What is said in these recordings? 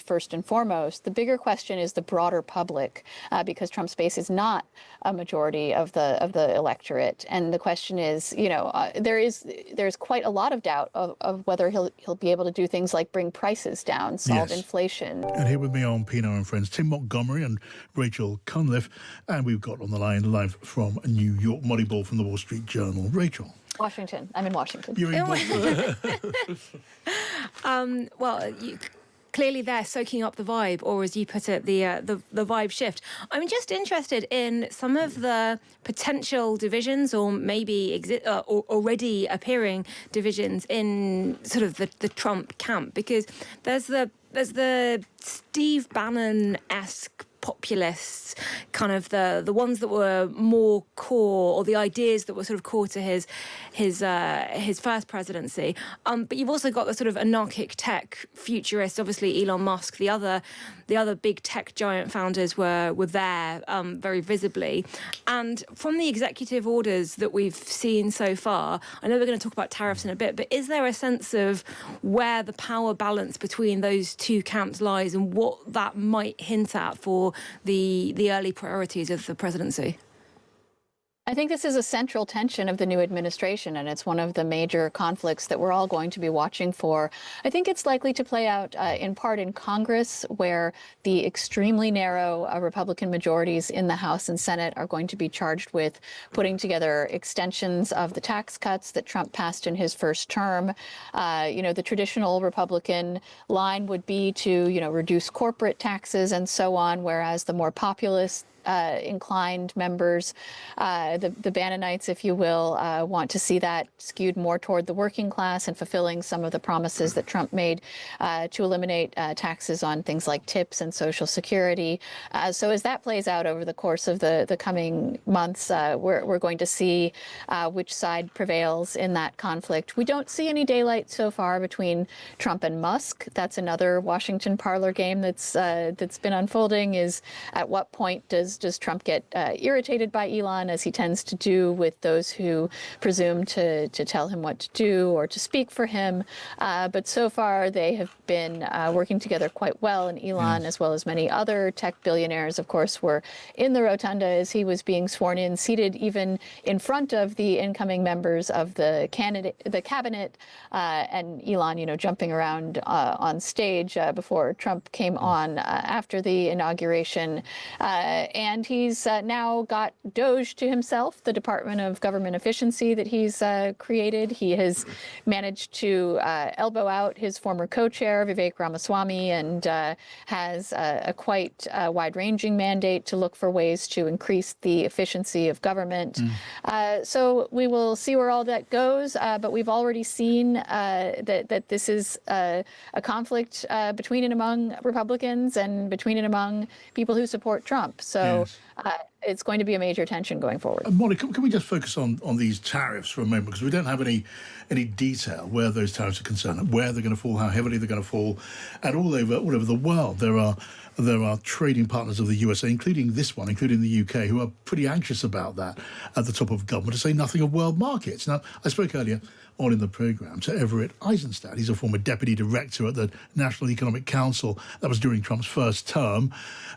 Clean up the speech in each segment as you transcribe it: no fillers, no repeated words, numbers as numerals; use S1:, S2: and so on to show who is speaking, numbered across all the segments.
S1: first and foremost. The bigger question is the broader public, because Trump's base is not a majority of the electorate. And the question is, there's quite a lot of doubt of whether he'll be able to do things like bring prices down, solve inflation.
S2: And here with me on Pino and Friends, Tim Montgomery and Rachel Cunliffe. And we've got on the line live from New York, Molly Ball from the Wall Street Journal. Rachel.
S1: Washington. I'm in Washington.
S2: You're in Washington.
S3: Clearly they're soaking up the vibe, or as you put it, the vibe shift. I'm just interested in some of the potential divisions, or maybe or already appearing divisions in sort of the Trump camp, because there's the Steve Bannon-esque populists, kind of the ones that were more core, or the ideas that were sort of core to his first presidency. But you've also got the sort of anarchic tech futurists. Obviously, Elon Musk, the other big tech giant founders were there very visibly. And from the executive orders that we've seen so far, I know we're going to talk about tariffs in a bit, but is there a sense of where the power balance between those two camps lies, and what that might hint at for the early priorities of the presidency?
S1: I think this is a central tension of the new administration, and it's one of the major conflicts that we're all going to be watching for. I think it's likely to play out in part in Congress, where the extremely narrow Republican majorities in the House and Senate are going to be charged with putting together extensions of the tax cuts that Trump passed in his first term. The traditional Republican line would be to, reduce corporate taxes and so on, whereas the more populist inclined members, the Bannonites, if you will, want to see that skewed more toward the working class and fulfilling some of the promises that Trump made to eliminate taxes on things like tips and Social Security. So as that plays out over the course of the coming months, we're going to see which side prevails in that conflict. We don't see any daylight so far between Trump and Musk. That's another Washington parlor game that's been unfolding, is at what point does Trump get irritated by Elon, as he tends to do with those who presume to tell him what to do or to speak for him. But so far, they have been working together quite well, and Elon, as well as many other tech billionaires, of course, were in the rotunda as he was being sworn in, seated even in front of the incoming members of the cabinet, and Elon, jumping around on stage before Trump came on after the inauguration. And he's now got DOGE to himself, the Department of Government Efficiency that he's created. He has managed to elbow out his former co-chair, Vivek Ramaswamy, and has a quite wide-ranging mandate to look for ways to increase the efficiency of government. So we will see where all that goes, but we've already seen that this is a conflict between and among Republicans and between and among people who support Trump. So it's going to be a major tension going forward.
S2: Molly, can we just focus on these tariffs for a moment, because we don't have any detail where those tariffs are concerned, where they're going to fall, how heavily they're going to fall, and all over the world. There are trading partners of the USA, including the UK, who are pretty anxious about that at the top of government, to say nothing of world markets. Now, I spoke earlier on in the programme to Everett Eisenstadt. He's a former deputy director at the National Economic Council. That was during Trump's first term.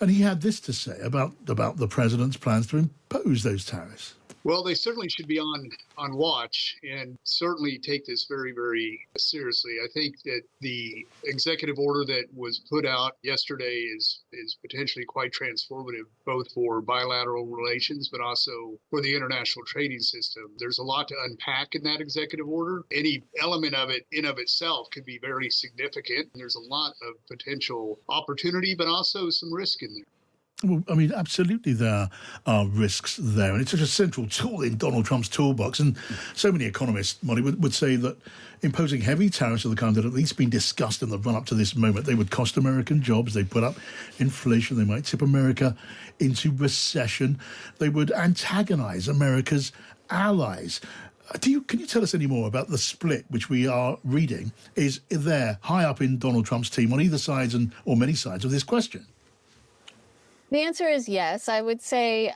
S2: And he had this to say about the president's plans to impose those tariffs.
S4: Well, they certainly should be on watch and certainly take this very, very seriously. I think that the executive order that was put out yesterday is potentially quite transformative, both for bilateral relations, but also for the international trading system. There's a lot to unpack in that executive order. Any element of it in of itself could be very significant. There's a lot of potential opportunity, but also some risk in there.
S2: Well, I mean, absolutely there are risks there. And it's such a central tool in Donald Trump's toolbox. And so many economists, Molly, would say that imposing heavy tariffs of the kind that at least been discussed in the run-up to this moment, they would cost American jobs, they'd put up inflation, they might tip America into recession, they would antagonize America's allies. Can you tell us any more about the split which we are reading is there high up in Donald Trump's team on either sides or many sides of this question?
S1: The answer is yes. I would say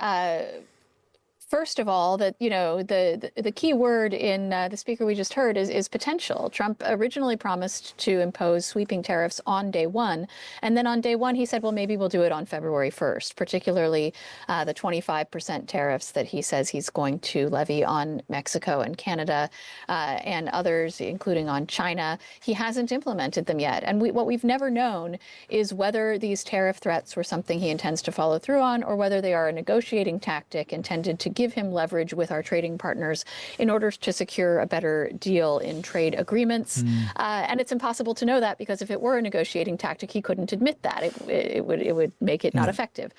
S1: First of all, that the key word in the speaker we just heard is potential. Trump originally promised to impose sweeping tariffs on day one, and then on day one he said, well, maybe we'll do it on February 1st, particularly the 25% tariffs that he says he's going to levy on Mexico and Canada and others, including on China. He hasn't implemented them yet, and what we've never known is whether these tariff threats were something he intends to follow through on, or whether they are a negotiating tactic intended to give him leverage with our trading partners in order to secure a better deal in trade agreements. And it's impossible to know that, because if it were a negotiating tactic, he couldn't admit that. It would make it not effective.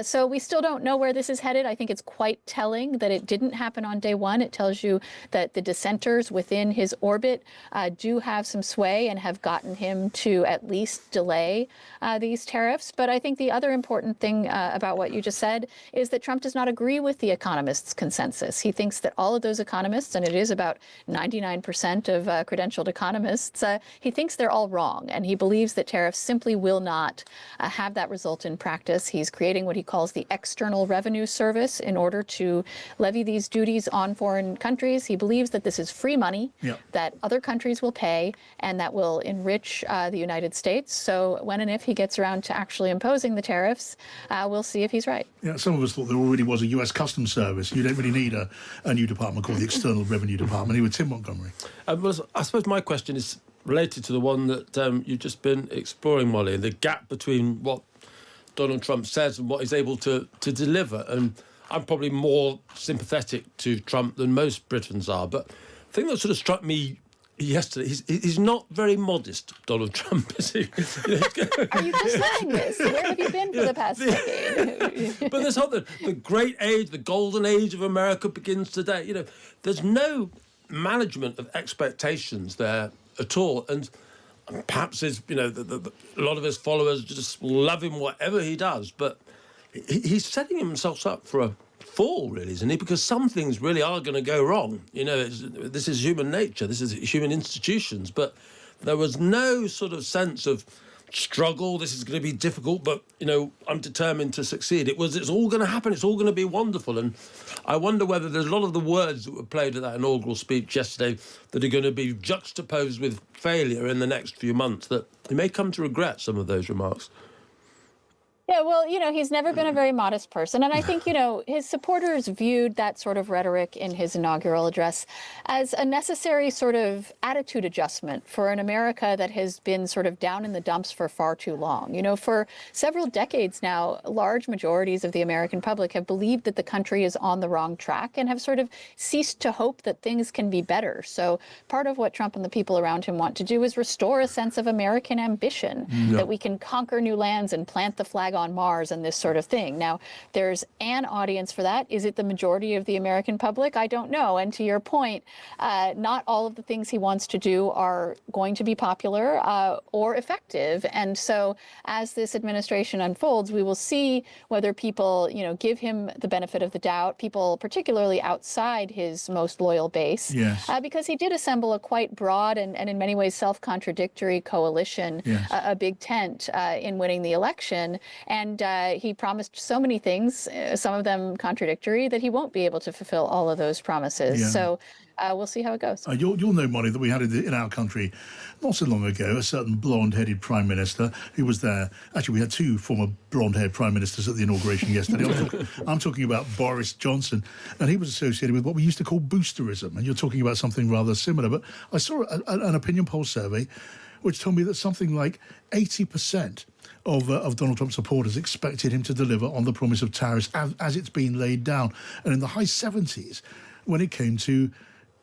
S1: So we still don't know where this is headed. I think it's quite telling that it didn't happen on day one. It tells you that the dissenters within his orbit do have some sway and have gotten him to at least delay these tariffs. But I think the other important thing about what you just said is that Trump does not agree with the economists' consensus. He thinks that all of those economists, and it is about 99% of credentialed economists, he thinks they're all wrong. And he believes that tariffs simply will not have that result in practice. He's creating what he calls the External Revenue Service in order to levy these duties on foreign countries. He believes that this is free money that other countries will pay and that will enrich the United States. So when and if he gets around to actually imposing the tariffs, we'll see if he's right.
S2: Yeah, some of us thought there already was a U.S. Customs Service. You don't really need a new department called the External Revenue Department. He was Tim Montgomery.
S5: Well, I suppose my question is related to the one that you've just been exploring, Molly, the gap between what Donald Trump says and what he's able to deliver. And I'm probably more sympathetic to Trump than most Britons are. But the thing that sort of struck me yesterday, he's not very modest, Donald Trump, is he?
S1: Are you just saying this? Where have you been for the past decade?
S5: But this whole the great age, the golden age of America begins today. There's no management of expectations there at all, and perhaps there's a lot of his followers just love him whatever he does, but he's setting himself up for a fall, really, isn't he? Because some things really are going to go wrong. This is human nature, this is human institutions, but there was no sort of sense of struggle. This is going to be difficult, but I'm determined to succeed. It's all going to happen. It's all going to be wonderful. And I wonder whether there's a lot of the words that were played at that inaugural speech yesterday that are going to be juxtaposed with failure in the next few months, that he may come to regret some of those remarks.
S1: Yeah, well, he's never been a very modest person. And I think, his supporters viewed that sort of rhetoric in his inaugural address as a necessary sort of attitude adjustment for an America that has been sort of down in the dumps for far too long. For several decades now, large majorities of the American public have believed that the country is on the wrong track and have sort of ceased to hope that things can be better. So part of what Trump and the people around him want to do is restore a sense of American ambition, that we can conquer new lands and plant the flag on Mars and this sort of thing. Now, there's an audience for that. Is it the majority of the American public? I don't know. And to your point, not all of the things he wants to do are going to be popular or effective. And so as this administration unfolds, we will see whether people, give him the benefit of the doubt, people particularly outside his most loyal base, because he did assemble a quite broad and in many ways self-contradictory coalition, a big tent in winning the election. And he promised so many things, some of them contradictory, that he won't be able to fulfill all of those promises. So we'll see how it goes.
S2: You'll know, Molly, that we had in our country not so long ago a certain blonde-headed prime minister who was there. Actually, we had two former blonde-haired prime ministers at the inauguration yesterday. I'm talking about Boris Johnson, and he was associated with what we used to call boosterism. And you're talking about something rather similar. But I saw an opinion poll survey which told me that something like 80% of Donald Trump's supporters expected him to deliver on the promise of tariffs as it's been laid down. And in the high 70s, when it came to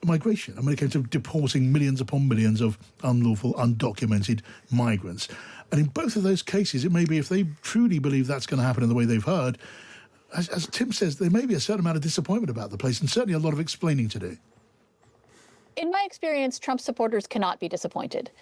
S2: migration, and when it came to deporting millions upon millions of unlawful, undocumented migrants. And in both of those cases, it may be, if they truly believe that's going to happen in the way they've heard, as Tim says, there may be a certain amount of disappointment about the place and certainly a lot of explaining to do.
S1: In my experience, Trump supporters cannot be disappointed.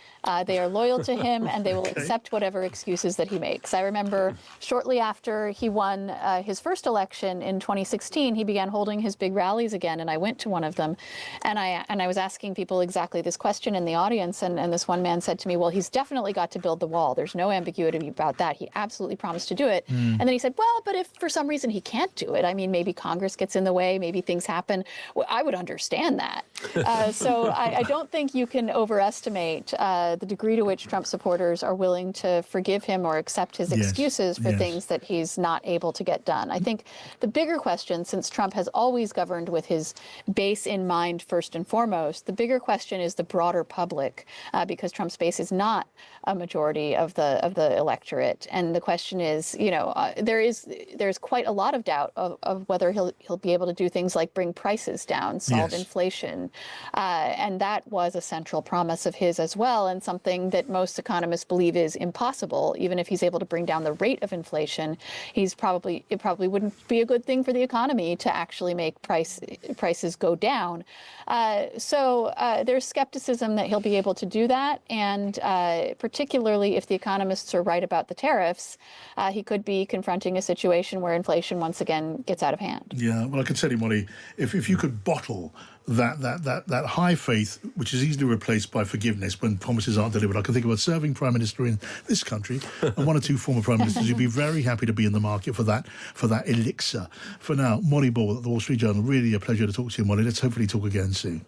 S1: They are loyal to him, and they will accept whatever excuses that he makes. I remember shortly after he won his first election in 2016, he began holding his big rallies again, and I went to one of them, and I was asking people exactly this question in the audience, and this one man said to me, well, he's definitely got to build the wall. There's no ambiguity about that. He absolutely promised to do it. And then he said, well, but if for some reason he can't do it, I mean, maybe Congress gets in the way, maybe things happen. Well, I would understand that. So I don't think you can overestimate the degree to which Trump supporters are willing to forgive him or accept his excuses for things that he's not able to get done. I think the bigger question, since Trump has always governed with his base in mind first and foremost, the bigger question is the broader public, because Trump's base is not a majority of the electorate. And the question is, there's quite a lot of doubt of whether he'll be able to do things like bring prices down, solve inflation. And that was a central promise of his as well, and something that most economists believe is impossible. Even if he's able to bring down the rate of inflation, it probably wouldn't be a good thing for the economy to actually make prices go down. So there's skepticism that he'll be able to do that, and particularly if the economists are right about the tariffs, he could be confronting a situation where inflation once again gets out of hand.
S2: Yeah, well, I can tell you, Molly, if you could bottle that high faith, which is easily replaced by forgiveness when promises aren't delivered. I can think of a serving prime minister in this country and one or two former prime ministers who'd be very happy to be in the market for that elixir. For now, Molly Ball at the Wall Street Journal, really a pleasure to talk to you, Molly. Let's hopefully talk again soon.